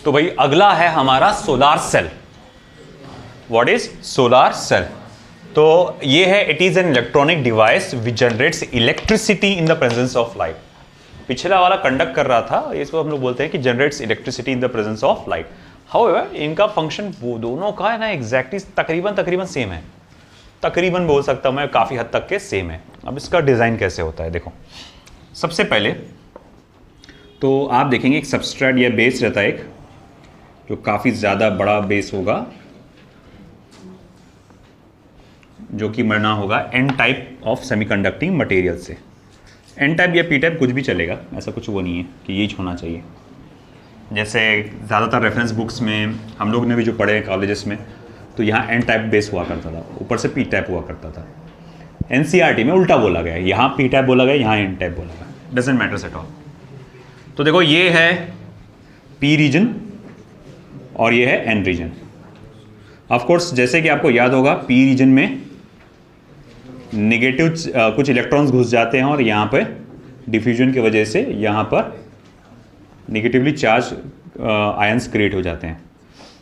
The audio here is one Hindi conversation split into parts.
तो भाई अगला है हमारा solar cell. What is solar cell? तो ये है, it is an electronic device which generates electricity in the presence of light. पिछला वाला कंडक्ट कर रहा था, इसको हम लोग बोलते हैं कि generates electricity in the presence of light. However इनका फंक्शन वो दोनों का है ना एग्जैक्टली तकरीबन सेम है, तकरीबन बोल सकता हूं मैं, काफी हद तक के सेम है। अब इसका डिजाइन कैसे होता है देखो। सबसे पहले तो आप देखेंगे एक सबस्ट्रेट या बेस रहता है एक, जो काफी ज्यादा बड़ा बेस होगा, जो कि मरना होगा N type of semiconducting material से। एन टाइप या पी टाइप कुछ भी चलेगा, ऐसा कुछ वो नहीं है कि यही होना चाहिए। जैसे ज़्यादातर रेफरेंस बुक्स में हम लोग ने भी जो पढ़े हैं कॉलेजेस में, तो यहाँ एन टाइप बेस हुआ करता था, ऊपर से पी टाइप हुआ करता था। एनसीईआरटी में उल्टा बोला गया, यहाँ पी टाइप बोला गया, यहाँ एन टाइप बोला गया, डजेंट मैटर्स एट ऑल। तो देखो ये है पी रीजन और ये है एन रीजन। ऑफ कोर्स जैसे कि आपको याद होगा, पी रीजन में नेगेटिव कुछ इलेक्ट्रॉन्स घुस जाते हैं और यहाँ पे डिफ्यूजन की वजह से यहाँ पर नेगेटिवली चार्ज आयंस क्रिएट हो जाते हैं,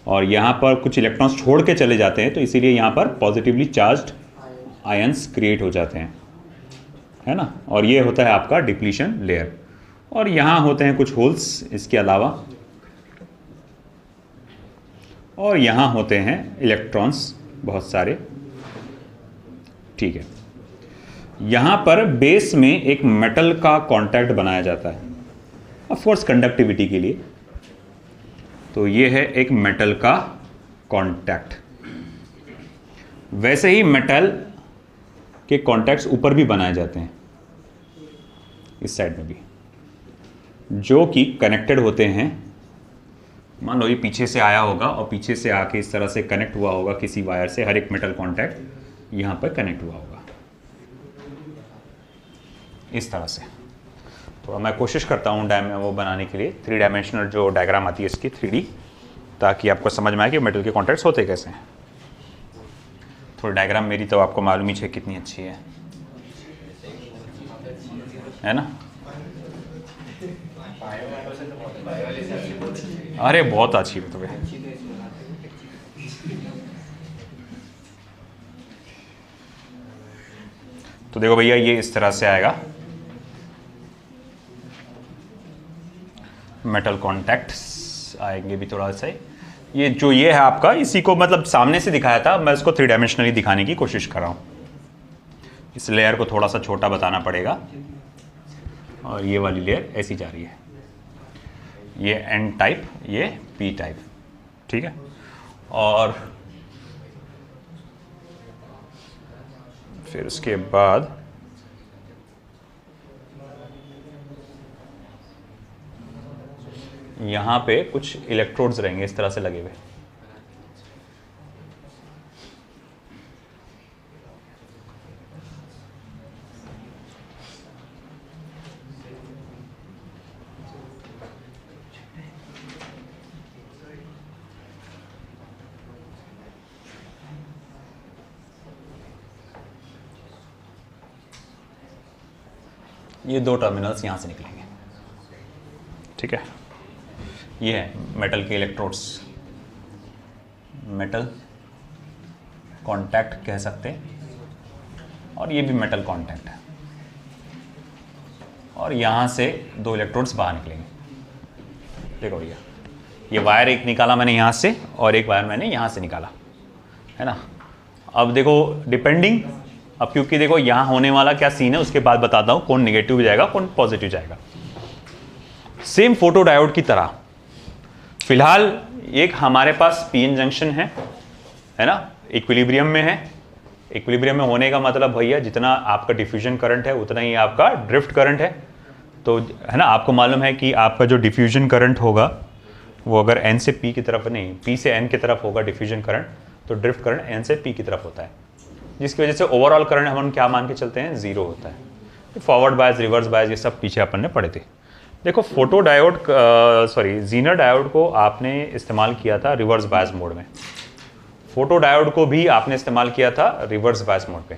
और यहाँ पर कुछ इलेक्ट्रॉन्स छोड़ के चले जाते हैं, तो इसीलिए यहाँ पर पॉजिटिवली चार्ज्ड आयंस क्रिएट हो जाते हैं, है ना। और ये होता है आपका डिप्लीशन लेयर, और यहाँ होते हैं कुछ होल्स इसके अलावा, और यहाँ होते हैं इलेक्ट्रॉन्स बहुत सारे, ठीक है। यहाँ पर बेस में एक मेटल का कांटेक्ट बनाया जाता है, ऑफ कोर्स कंडक्टिविटी के लिए। तो ये है एक मेटल का कांटेक्ट। वैसे ही मेटल के कांटेक्ट्स ऊपर भी बनाए जाते हैं, इस साइड में भी, जो कि कनेक्टेड होते हैं। मान लो ये पीछे से आया होगा और पीछे से आके इस तरह से कनेक्ट हुआ होगा किसी वायर से, हर एक मेटल कांटेक्ट यहाँ पर कनेक्ट हुआ होगा इस तरह से। तो मैं कोशिश करता हूँ वो बनाने के लिए 3 डायमेंशनल जो डायग्राम आती है इसकी 3D, ताकि आपको समझ में आए कि मेटल के कॉन्टैक्ट्स होते कैसे हैं। थोड़ी डायग्राम मेरी तो आपको मालूम ही है कितनी अच्छी है ना। अरे बहुत अच्छी है। तो देखो भैया ये इस तरह से आएगा, मेटल कॉन्टैक्ट्स आएंगे भी थोड़ा सा। ये जो ये है आपका, इसी को मतलब सामने से दिखाया था, मैं इसको 3 डायमेंशनली दिखाने की कोशिश कर रहा हूँ। इस लेयर को थोड़ा सा छोटा बताना पड़ेगा, और ये वाली लेयर ऐसी जा रही है, ये एन टाइप, ये पी टाइप, ठीक है। और फिर उसके बाद यहाँ पे कुछ इलेक्ट्रोड्स रहेंगे इस तरह से लगे हुए। ये 2 टर्मिनल्स यहाँ से निकलेंगे, ठीक है। ये है मेटल के इलेक्ट्रोड्स, मेटल कांटेक्ट कह सकते हैं, और ये भी मेटल कांटेक्ट है। और यहाँ से 2 इलेक्ट्रोड्स बाहर निकलेंगे। देखो भैया, ये वायर एक निकाला मैंने यहाँ से, और एक वायर मैंने यहाँ से निकाला, है ना। अब देखो डिपेंडिंग, अब क्योंकि देखो यहाँ होने वाला क्या सीन है उसके बाद बताता हूँ, कौन निगेटिव जाएगा कौन पॉजिटिव जाएगा। सेम फोटो डायोड की तरह फिलहाल एक हमारे पास पीएन जंक्शन है ना, इक्विलिब्रियम में है। इक्विलिब्रियम में होने का मतलब भैया जितना आपका डिफ्यूजन करंट है उतना ही आपका ड्रिफ्ट करंट है। तो है ना, आपको मालूम है कि आपका जो डिफ्यूजन करंट होगा वो अगर एन से पी की तरफ नहीं, पी से एन की तरफ होगा डिफ्यूजन करंट, तो ड्रिफ्ट करंट एन से पी की तरफ होता है, जिसकी वजह से ओवरऑल करंट हम क्या मान के चलते हैं, 0 होता है। फॉरवर्ड बायस, रिवर्स बायस, ये सब पीछे अपन ने पढ़े थे। देखो फोटो डायोड ज़ीनर डायोड को आपने इस्तेमाल किया था रिवर्स बायस मोड में, फोटो डायोड को भी आपने इस्तेमाल किया था रिवर्स बायस मोड पे।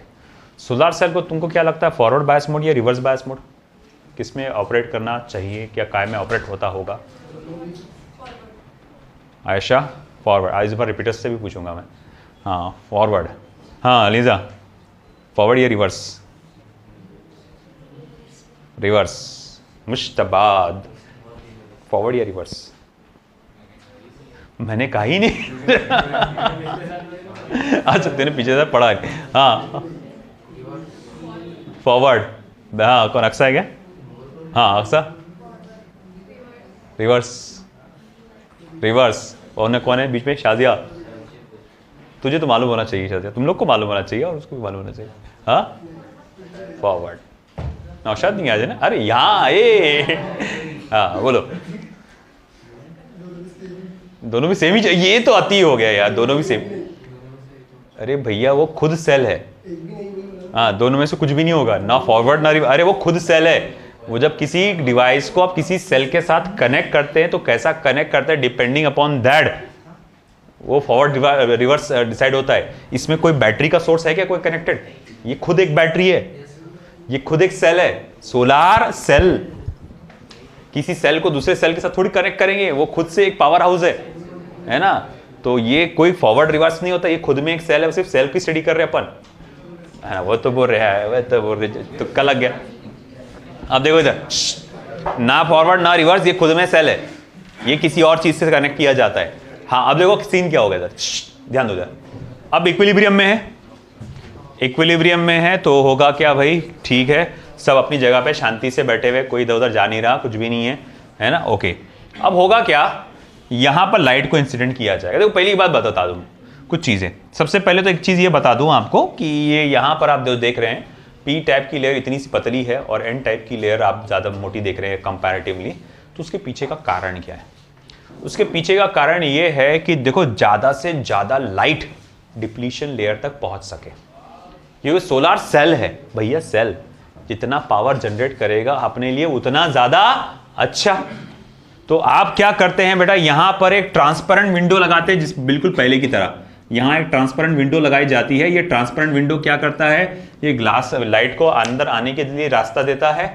सोलर सेल को तुमको क्या लगता है, फॉरवर्ड बायस मोड या रिवर्स बायस मोड, किस में ऑपरेट करना चाहिए, क्या काय में ऑपरेट होता होगा? आयशा फॉरवर्ड, आज इस बार रिपीटर्स से भी पूछूंगा मैं। हाँ फॉरवर्ड, हाँ लीजा फॉरवर्ड या रिवर्स? रिवर्स। मुश्तबाद फॉरवर्ड या रिवर्स? मैंने कहा ही नहीं। अच्छा तेने पीछे से पढ़ा है। हाँ फॉरवर्ड, हाँ कौन अक्सा है क्या? हाँ अक्सा रिवर्स, रिवर्स। और कौन है बीच में? शादिया। तुझे तो मालूम होना चाहिए शादिया, तुम लोग को मालूम होना चाहिए और उसको भी मालूम होना चाहिए। हाँ फॉरवर्ड। नौशाद नहीं आ जाए ना, अरे यहाँ ए। हाँ बोलो। दोनों भी सेम ही चाहिए, ये तो अति हो गया यार, दोनों भी सेम। अरे भैया वो खुद सेल है। हाँ दोनों में से कुछ भी नहीं होगा, ना फॉरवर्ड ना रिवर्स। अरे वो खुद सेल है। वो जब किसी डिवाइस को आप किसी सेल के साथ कनेक्ट करते हैं तो कैसा कनेक्ट करते हैं डिपेंडिंग अपॉन दैट वो फॉरवर्ड रिवर्स डिसाइड होता है। इसमें कोई बैटरी का सोर्स है क्या कोई कनेक्टेड? ये खुद एक बैटरी है, ये खुद एक सेल है। सोलार सेल किसी सेल को दूसरे सेल के साथ थोड़ी कनेक्ट करेंगे, वो खुद से एक पावर हाउस है ना। तो ये कोई फॉरवर्ड रिवर्स नहीं होता, ये खुद में एक सेल है, सिर्फ सेल की स्टडी कर रहे हैं अपन, है ना। वो तो बोल रहा है, वह तो बोल रहे, तुक्का लग गया। अब देखो इधर, ना फॉरवर्ड ना रिवर्स, ये खुद में सेल है, ये किसी और चीज से कनेक्ट किया जाता है। हाँ अब देखो सीन क्या हो गया इधर, ध्यान दो इधर। अब इक्विलिब्रियम में है, इक्विलिब्रियम में है तो होगा क्या भाई? ठीक है, सब अपनी जगह पे शांति से बैठे हुए, कोई इधर उधर जा नहीं रहा, कुछ भी नहीं है ना। ओके, अब होगा क्या? यहां पर लाइट को इंसिडेंट किया जाएगा। देखो पहली बात बता दूं कुछ चीजें। सबसे पहले तो एक चीज ये बता दूं आपको कि ये यहां पर आप देख रहे हैं पी टाइप की लेयर इतनी सी पतली है और एन टाइप की लेयर आप ज्यादा मोटी देख रहे हैं कंपैरेटिवली। तो उसके पीछे का कारण क्या है? उसके पीछे का कारण ये है कि देखो ज्यादा से ज्यादा लाइट डिप्लीशन लेयर तक पहुंच सके। ये सोलार सेल है भैया, सेल जितना पावर जनरेट करेगा अपने लिए उतना ज्यादा अच्छा। तो आप क्या करते हैं बेटा, यहां पर एक ट्रांसपेरेंट विंडो लगाते हैं, जिस बिल्कुल पहले की तरह यहां एक ट्रांसपेरेंट विंडो लगाई जाती है। ये ट्रांसपेरेंट विंडो क्या करता है? ये ग्लास लाइट को अंदर आने के लिए रास्ता देता है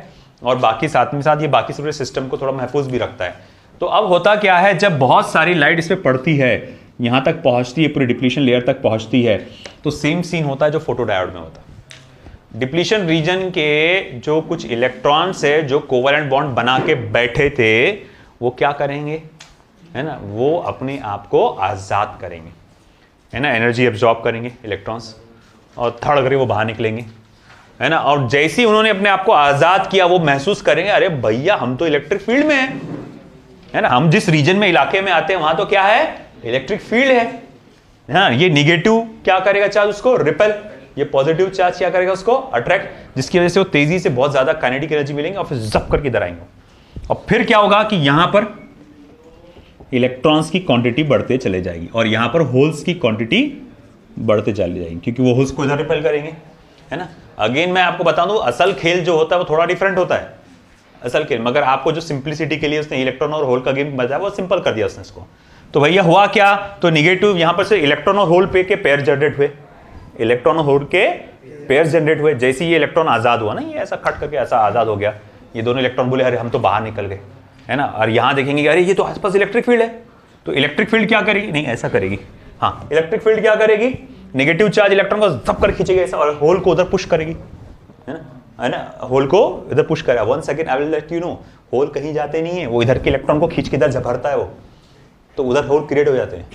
और बाकी साथ में साथ ये बाकी पूरे सिस्टम को थोड़ा महफूज भी रखता है। तो अब होता क्या है, जब बहुत सारी लाइट इस पर पड़ती है, यहां तक पहुंचती है, पूरी डिप्लीशन लेयर तक पहुंचती है, तो सेम सीन होता है जो फोटोडायोड में होता है। डिप्लीशन रीजन के जो कुछ इलेक्ट्रॉन्स है जो कोवलेंट बॉन्ड बना के बैठे थे, वो क्या करेंगे, है ना, वो अपने आप को आजाद करेंगे, है ना, एनर्जी एब्जॉर्ब करेंगे इलेक्ट्रॉन्स और थड़ करके वो बाहर निकलेंगे, है ना। और जैसे ही उन्होंने अपने आप को आजाद किया, वो महसूस करेंगे अरे भैया हम तो इलेक्ट्रिक फील्ड में है ना, हम जिस रीजन में इलाके में आते हैं वहां तो क्या है, इलेक्ट्रिक फील्ड है ना। ये निगेटिव क्या करेगा चार्ज, उसको रिपेल, ये पॉजिटिव चार्ज क्या करेगा, उसको अट्रैक्ट, जिसकी वजह से वो तेजी से बहुत ज्यादा काइनेटिक एनर्जी मिलेंगे और फिर जप करके इधर आएंगे। और फिर क्या होगा कि यहां पर इलेक्ट्रॉन्स की क्वांटिटी बढ़ते चले जाएगी और यहां पर होल्स की क्वांटिटी बढ़ते चली जाएगी, क्योंकि वो होल्स को इधर रिपेल करेंगे, है ना। अगेन मैं आपको बता दूं, असल खेल जो होता है वो थोड़ा डिफरेंट होता है, असल खेल, मगर आपको जो सिंप्लिसिटी के लिए उसने इलेक्ट्रॉन और होल का गेम बताया वो सिंपल कर दिया उसने इसको। तो भैया हुआ क्या, तो निगेटिव यहां पर से इलेक्ट्रॉन और होल पे के पेयर जनरेट हुए, इलेक्ट्रॉन और होल के पेयर जनरेट हुए। जैसे ये इलेक्ट्रॉन आजाद हुआ ना, ये ऐसा खट करके ऐसा आजाद हो गया, ये दोनों इलेक्ट्रॉन बोले अरे हम तो बाहर निकल गए, है ना। और यहां देखेंगे कि अरे ये तो आसपास इलेक्ट्रिक फील्ड है, तो इलेक्ट्रिक फील्ड क्या करेगी, नहीं ऐसा करेगी, हाँ इलेक्ट्रिक फील्ड क्या करेगी, नेगेटिव चार्ज इलेक्ट्रॉन को जब कर खींचेगी ऐसा और होल को उधर पुश करेगी, है ना, होल को इधर पुश करेगा। 1 second I will let you know, hole कहीं जाते नहीं है, वो इधर के इलेक्ट्रॉन को खींच के इधर झपड़ता है वो, तो उधर होल क्रिएट हो जाते हैं।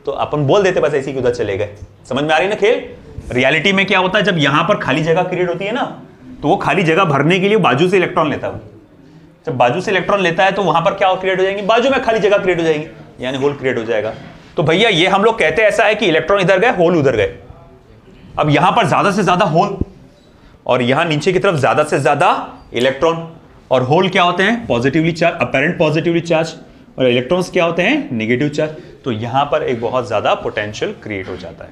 तो अपन बोल देते बस ऐसे कि उधर चले गए। समझ में आ रही ना खेल। रियलिटी में क्या होता है, जब यहां पर खाली जगह क्रिएट होती है ना, तो वो खाली जगह भरने के लिए बाजू से इलेक्ट्रॉन लेता है। जब बाजू से इलेक्ट्रॉन लेता है तो वहां पर क्या क्रिएट हो जाएंगे, बाजू में खाली जगह क्रिएट हो जाएगी, यानी होल क्रिएट हो जाएगा। तो भैया ये हम लोग कहते हैं ऐसा है कि इलेक्ट्रॉन इधर गए, होल उधर गए। अब यहां पर ज्यादा से ज्यादा होल और यहां नीचे की तरफ ज्यादा से ज्यादा इलेक्ट्रॉन, और होल क्या होते हैं, positively charge, apparent positively charge, और इलेक्ट्रॉन्स क्या होते हैं, नेगेटिव चार्ज। तो यहां पर एक बहुत ज्यादा पोटेंशियल क्रिएट हो जाता है,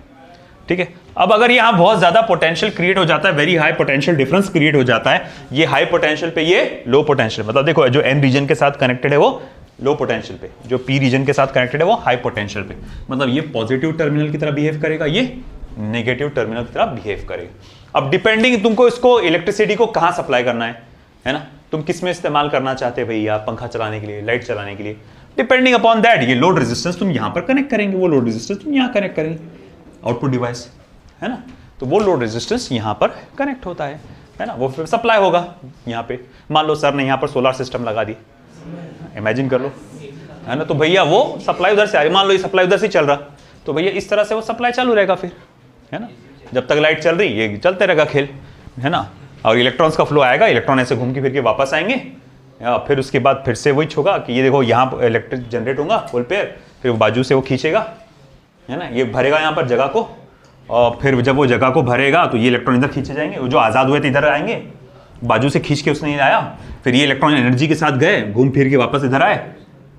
ठीक है। अब अगर यहां बहुत ज्यादा पोटेंशियल क्रिएट हो जाता है, very high potential difference create हो जाता है, ये हाई पोटेंशियल पे ये लो पोटेंशियल, मतलब देखो जो एन रीजन के साथ कनेक्टेड है वो लो पोटेंशियल पे, जो पी रीजन के साथ कनेक्टेड है वो हाई पोटेंशियल पे, मतलब ये पॉजिटिव टर्मिनल की तरह बिहेव करेगा, ये नेगेटिव टर्मिनल की तरह बिहेव करेगा। अब डिपेंडिंग तुमको इसको इलेक्ट्रिसिटी को कहां सप्लाई करना है ना, तुम किस में इस्तेमाल करना चाहते हैं भैया, पंखा चलाने के लिए, लाइट चलाने के लिए, डिपेंडिंग अपॉन दैट ये लोड रेजिस्टेंस तुम यहां पर कनेक्ट करेंगे, वो लोड रेजिस्टेंस तुम यहां कनेक्ट करेंगे, आउटपुट डिवाइस है ना। तो वो लोड रेजिस्टेंस यहां पर कनेक्ट होता है ना, वो फिर सप्लाई होगा यहाँ पे। मान लो सर ने यहाँ पर सोलर सिस्टम लगा दी, इमेजिन कर लो, है ना। तो भैया वो सप्लाई उधर से आ रही, मान लो ये सप्लाई उधर से चल रहा, तो भैया इस तरह से वो सप्लाई चालू रहेगा फिर, है ना। जब तक लाइट चल रही ये चलते रहेगा खेल, है ना। और इलेक्ट्रॉन्स का फ्लो आएगा, इलेक्ट्रॉन ऐसे घूम के फिर के वापस आएंगे, फिर उसके बाद फिर से वही होगा कि ये देखो यहाँ पर इलेक्ट्रिक जनरेट होगा फुल पेयर, फिर वो बाजू से वो खींचेगा, है ना, ये भरेगा यहाँ पर जगह को, और फिर जब वो जगह को भरेगा तो ये इलेक्ट्रॉन इधर खींचे जाएंगे, वो जो आज़ाद हुए थे इधर आएंगे, बाजू से खींच के उसने नहीं आया, फिर ये इलेक्ट्रॉन एनर्जी के साथ गए, घूम फिर के वापस इधर आए,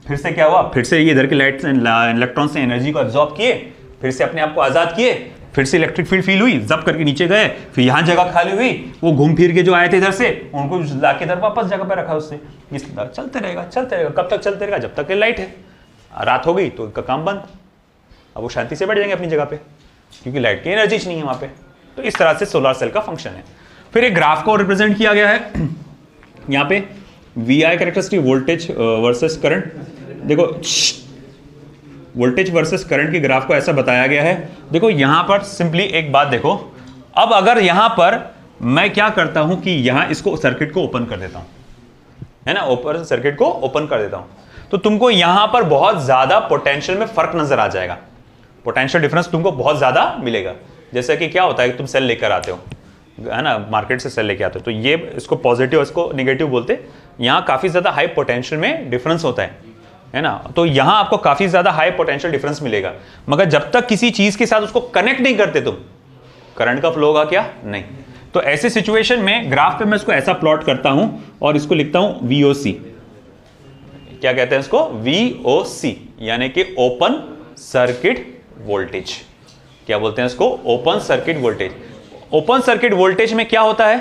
फिर से क्या हुआ, फिर से ये इधर के लाइट इलेक्ट्रॉन से एनर्जी को एब्जॉर्ब किए, फिर से अपने आप को आज़ाद किए, फिर से इलेक्ट्रिक फील्ड फील हुई, जब करके नीचे गए, फिर यहाँ जगह खाली हुई, वो घूम फिर के जो आए थे इधर से उनको लाके इधर वापस जगह पे रखा उससे, इस चलते रहेगा चलते रहेगा। कब तक चलते रहेगा, जब तक लाइट है, रात हो गई तो उनका काम बंद, अब वो शांति से बैठ जाएंगे अपनी जगह पे, क्योंकि लाइट की एनर्जी नहीं है वहां पे। तो इस तरह से सोलर सेल का फंक्शन है। फिर एक ग्राफ को रिप्रेजेंट किया गया है यहाँ पे, V I characteristic voltage versus current. देखो वोल्टेज वर्सेस करंट की ग्राफ को ऐसा बताया गया है। देखो यहां पर सिंपली एक बात देखो, अब अगर यहां पर मैं क्या करता हूं कि यहां इसको सर्किट को ओपन कर देता हूं, है ना, ओपन सर्किट को ओपन कर देता हूं, तो तुमको यहां पर बहुत ज्यादा पोटेंशियल में फर्क नजर आ जाएगा, पोटेंशियल डिफरेंस तुमको बहुत ज्यादा मिलेगा। जैसे कि क्या होता है कि तुम सेल लेकर आते हो, है ना, मार्केट से सेल लेके आते हो, तो ये इसको पॉजिटिव इसको नेगेटिव बोलते, यहाँ काफी ज्यादा हाई पोटेंशियल में डिफरेंस होता है ना। तो यहां आपको काफी ज्यादा हाई पोटेंशियल डिफरेंस मिलेगा, मगर जब तक किसी चीज के साथ उसको कनेक्ट नहीं करते तुम, करंट का फ्लो होगा क्या, नहीं। तो ऐसे सिचुएशन में ग्राफ पे मैं इसको ऐसा प्लॉट करता हूं और इसको लिखता हूं VOC। क्या कहते हैं इसको, VOC, यानी कि ओपन सर्किट वोल्टेज। क्या बोलते हैं इसको, open circuit voltage. Open circuit voltage में क्या होता है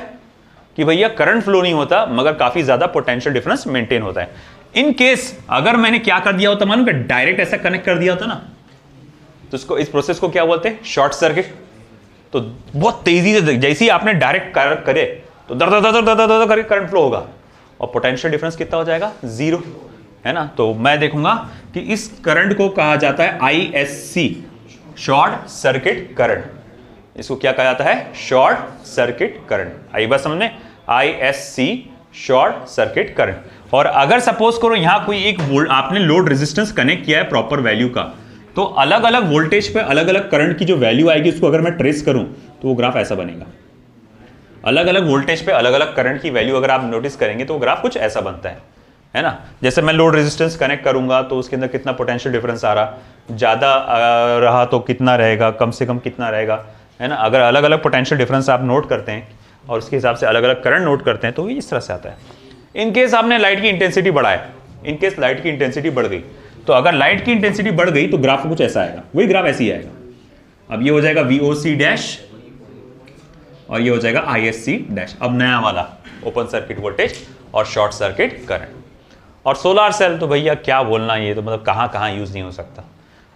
कि भैया करंट फ्लो नहीं होता, मगर काफी ज्यादा पोटेंशियल डिफरेंस मेंटेन होता है। इन केस अगर मैंने क्या कर दिया होता, मालूम, डायरेक्ट ऐसा कनेक्ट कर दिया होता ना, तो इसको, इस प्रोसेस को क्या बोलते हैं, शॉर्ट सर्किट। तो बहुत तेजी से जैसे ही आपने डायरेक्ट करे तो दर दर दर दर दर दर करके करंट फ्लो होगा, और पोटेंशियल डिफरेंस कितना हो जाएगा, 0, है ना। तो मैं देखूंगा कि इस करंट को कहा जाता है ISC, शॉर्ट सर्किट करंट। इसको क्या कहा जाता है, शॉर्ट सर्किट करंट। आई बात समझ में, ISC शॉर्ट सर्किट करंट। और अगर सपोज करो यहां कोई एक आपने लोड रेजिस्टेंस कनेक्ट किया है प्रॉपर वैल्यू का, तो अलग अलग वोल्टेज पे अलग अलग करंट की जो वैल्यू आएगी उसको अगर मैं ट्रेस करूं तो वो ग्राफ ऐसा बनेगा। अलग अलग वोल्टेज पे अलग अलग करंट की वैल्यू अगर आप नोटिस करेंगे तो ग्राफ कुछ ऐसा बनता है ना। जैसे मैं लोड रेजिस्टेंस कनेक्ट करूंगा तो उसके अंदर कितना पोटेंशियल डिफरेंस आ रहा, ज्यादा रहा तो कितना रहेगा, कम से कम कितना रहेगा, है ना। अगर अलग अलग पोटेंशियल डिफरेंस आप नोट करते हैं और उसके हिसाब से अलग अलग करंट नोट करते हैं तो इस तरह से आता है। इन केस आपने लाइट की इंटेंसिटी बढ़ाए, इन केस लाइट की इंटेंसिटी बढ़ गई, तो अगर लाइट की इंटेंसिटी बढ़ गई तो ग्राफ कुछ ऐसा आएगा, वही ग्राफ ऐसे ही आएगा। अब ये हो जाएगा VOC डैश और ये हो जाएगा ISC डैश। अब नया वाला ओपन सर्किट वोल्टेज और शॉर्ट सर्किट करंट। और सोलर सेल तो भैया क्या बोलना, ये तो मतलब कहाँ कहाँ यूज नहीं हो सकता।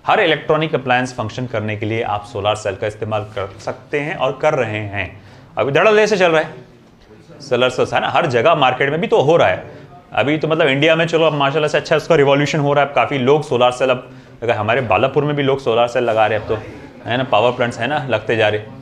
हर इलेक्ट्रॉनिक अप्लायंस फंक्शन करने के लिए आप सोलर सेल का इस्तेमाल कर सकते हैं और कर रहे हैं। अभी धड़ल्ले से चल रहा है सोलर सेल्स, है ना, हर जगह मार्केट में भी तो हो रहा है। अभी तो मतलब इंडिया में चलो अब माशाल्लाह से अच्छा उसका रिवॉल्यूशन हो रहा है, काफ़ी लोग सोलर सेल, अब अगर हमारे बालापुर में भी लोग सोलर सेल लगा रहे हैं अब तो, है ना, पावर प्लांट्स है ना लगते जा रहे।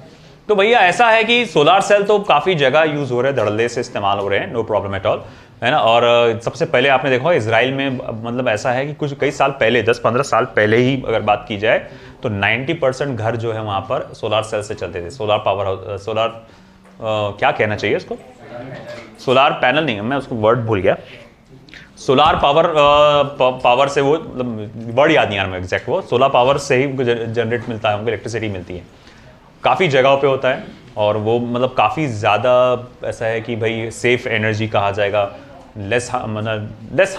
तो भैया ऐसा है कि सोलर सेल तो काफ़ी जगह यूज़ हो रहे हैं, धड़ल्ले से इस्तेमाल हो रहे हैं, नो प्रॉब्लम एट ऑल, है ना। और सबसे पहले आपने देखा इजराइल में, मतलब ऐसा है कि कुछ कई साल पहले 10-15 साल पहले ही अगर बात की जाए तो 90% घर जो है वहाँ पर सोलर सेल से चलते थे। सोलर पावर, सोलर क्या कहना चाहिए उसको, सोलर पैनल नहीं, मैं उसको वर्ड भूल गया, सोलर पावर से, वो मतलब वर्ड याद नहीं आ रहा मैं एग्जैक्ट, वो सोलर पावर से ही जनरेट मिलता है, उनको इलेक्ट्रिसिटी मिलती है, काफ़ी जगहों पे होता है। और वो मतलब काफ़ी ज़्यादा ऐसा है कि भाई सेफ एनर्जी कहा जाएगा, लेस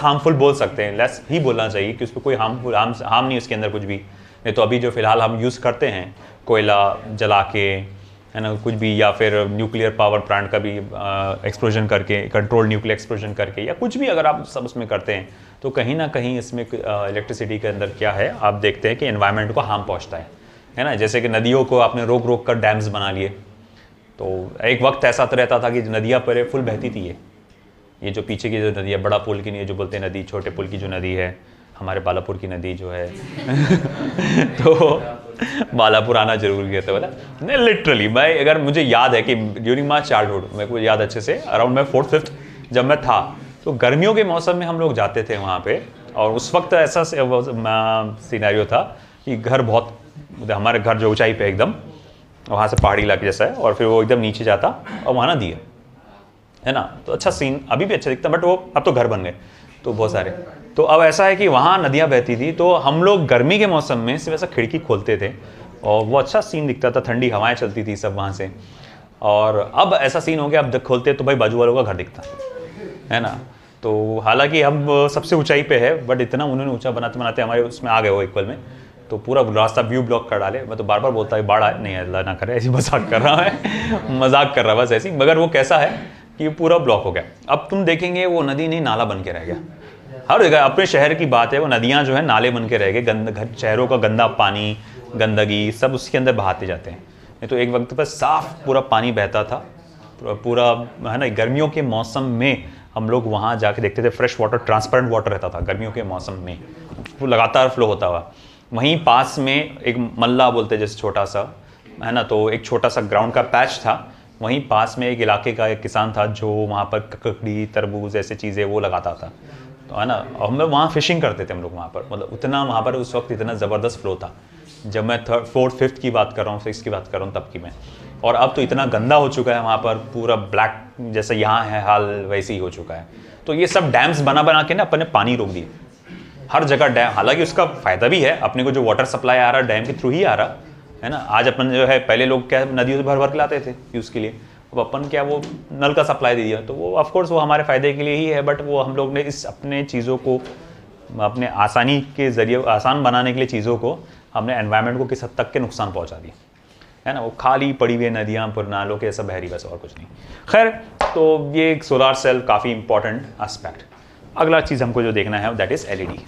हार्मफुल बोल सकते हैं, लेस ही बोलना चाहिए कि उसको कोई हार्म नहीं उसके अंदर कुछ भी। नहीं तो अभी जो फिलहाल हम यूज़ करते हैं कोयला जला के, है ना, कुछ भी, या फिर न्यूक्लियर पावर प्लांट का भी एक्सप्लोजन करके, कंट्रोल न्यूक्लियर एक्सप्लोजन करके, या कुछ भी अगर आप सब उसमें करते हैं तो कहीं ना कहीं इसमें इलेक्ट्रिसिटी के अंदर क्या है, आप देखते हैं कि एनवायरनमेंट को हार्म पहुंचता है ना। जैसे कि नदियों को आपने रोक रोक कर डैम्स बना लिए, तो एक वक्त ऐसा तो रहता था कि नदियाँ पहले फुल बहती थी, ये जो पीछे की जो नदी है, बड़ा पुल की नहीं, जो बोलते हैं नदी, छोटे पुल की जो नदी है, हमारे बालापुर की नदी जो है तो बालापुर आना जरूरी है, तो बोला नहीं लिटरली मैं, अगर मुझे याद है कि ड्यूरिंग माई चाइल्डहुड, मेरे को याद अच्छे से अराउंड मैं 4th-5th जब मैं था, तो गर्मियों के मौसम में हम लोग जाते थे वहाँ पे, और उस वक्त ऐसा सिनेरियो था कि घर बहुत, हमारे घर जो ऊंचाई पे एकदम, वहाँ से पहाड़ी इलाके जैसा है, और फिर वो एकदम नीचे जाता और वहाँ नदी है ना, तो अच्छा सीन अभी भी अच्छा दिखता, बट वो अब तो घर बन गए तो बहुत सारे। तो अब ऐसा है कि वहाँ नदियाँ बहती थी, तो हम लोग गर्मी के मौसम में सिर्फ ऐसा खिड़की खोलते थे और वो अच्छा सीन दिखता था, ठंडी हवाएं चलती थी सब वहाँ से। और अब ऐसा सीन हो गया, अब खोलते तो भाई बाजू वालों का घर दिखता है ना। तो हालांकि हम सबसे ऊंचाई पे है, बट इतना उन्होंने ऊंचा बनाते बनाते हमारे उसमें आ गए वो इक्वल में, तो पूरा रास्ता व्यू ब्लॉक कर डाले। मैं तो बार बार बोलता है बाढ़ आए, नहीं अल्लाह ना करे, ऐसी मजाक कर रहा है मजाक कर रहा बस ऐसी, मगर वो कैसा है कि पूरा ब्लॉक हो गया। अब तुम देखेंगे वो नदी नहीं नाला बन के रह गया, हर जगह अपने शहर की बात है, वो नदियाँ जो है नाले बन के रह गए, शहरों का गंदा पानी गंदगी सब उसके अंदर बहाते जाते हैं। नहीं तो एक वक्त पर साफ पूरा पानी बहता था पूरा, है ना। गर्मियों के मौसम में हम लोग वहाँ जाके देखते थे, फ्रेश वाटर, ट्रांसपेरेंट वाटर रहता था गर्मियों के मौसम में, वो लगातार फ्लो होता हुआ। वहीं पास में एक मल्ला बोलते जैसे छोटा सा, है ना, तो एक छोटा सा ग्राउंड का पैच था, वहीं पास में एक इलाके का एक किसान था जो वहाँ पर ककड़ी तरबूज ऐसे चीज़ें वो लगाता था, तो है ना। और हम लोग वहाँ फिशिंग करते थे हम लोग वहाँ पर, मतलब उतना वहाँ पर उस वक्त इतना ज़बरदस्त फ्लो था, जब मैं 3rd 4th 5th की बात कर रहा हूँ, 6th की बात कर रहा हूँ तब की मैं। और अब तो इतना गंदा हो चुका है वहाँ पर, पूरा ब्लैक जैसा यहाँ है हाल वैसे ही हो चुका है। तो ये सब डैम्स बना बना के ना अपने पानी रोक दिए हर जगह डैम। हालांकि उसका फ़ायदा भी है अपने को, जो वाटर सप्लाई आ रहा है डैम के थ्रू ही आ रहा है ना। आज अपन जो है, पहले लोग क्या नदियों से भर भर के लाते थे यूज़ के लिए, अब अपन क्या वो नल का सप्लाई दे दिया, तो वो ऑफकोर्स वो हमारे फ़ायदे के लिए ही है, बट वो हम लोग ने इस अपने चीज़ों को अपने आसानी के ज़रिए आसान बनाने के लिए चीज़ों को हमने एनवायरनमेंट को किस हद तक के नुकसान पहुँचा दिया, है ना। वो खाली पड़ी हुई नदियाँ पर नालों के ऐसा बहरी, बस और कुछ नहीं। खैर, तो ये एक सोलार सेल काफ़ी इंपॉर्टेंट एस्पेक्ट। अगला चीज़ हमको जो देखना है दैट इज़ LED।